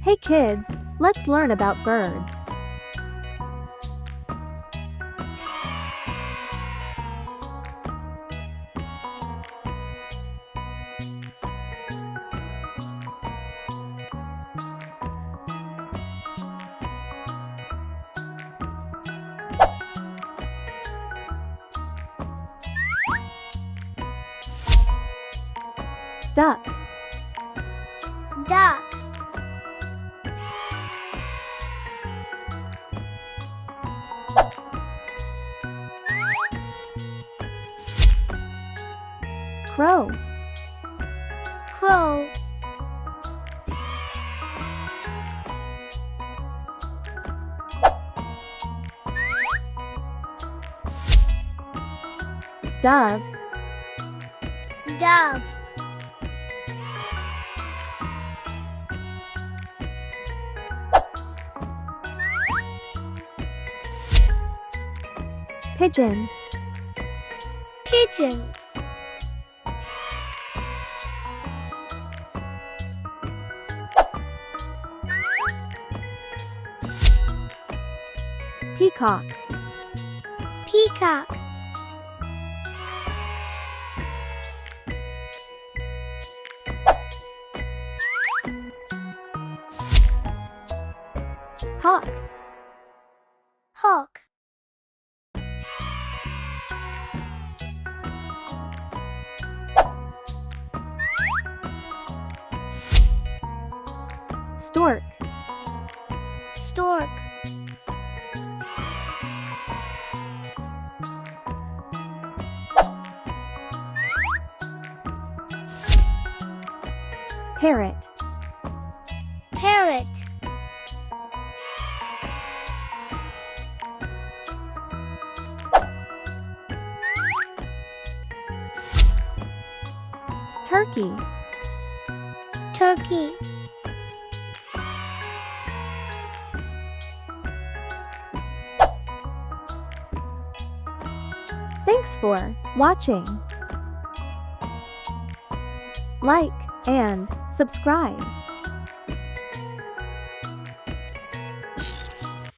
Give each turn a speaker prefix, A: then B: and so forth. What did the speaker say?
A: Hey kids, let's learn about birds. Duck,
B: Duck.
A: crow,
B: Crow.
A: dove,
B: Dove.
A: pigeon,
B: Pigeon.
A: peacock,
B: Peacock.
A: hawk,
B: Hawk.
A: stork,
B: Stork.
A: parrot,
B: Parrot.
A: turkey,
B: Turkey.
A: Thanks for watching. Like and subscribe.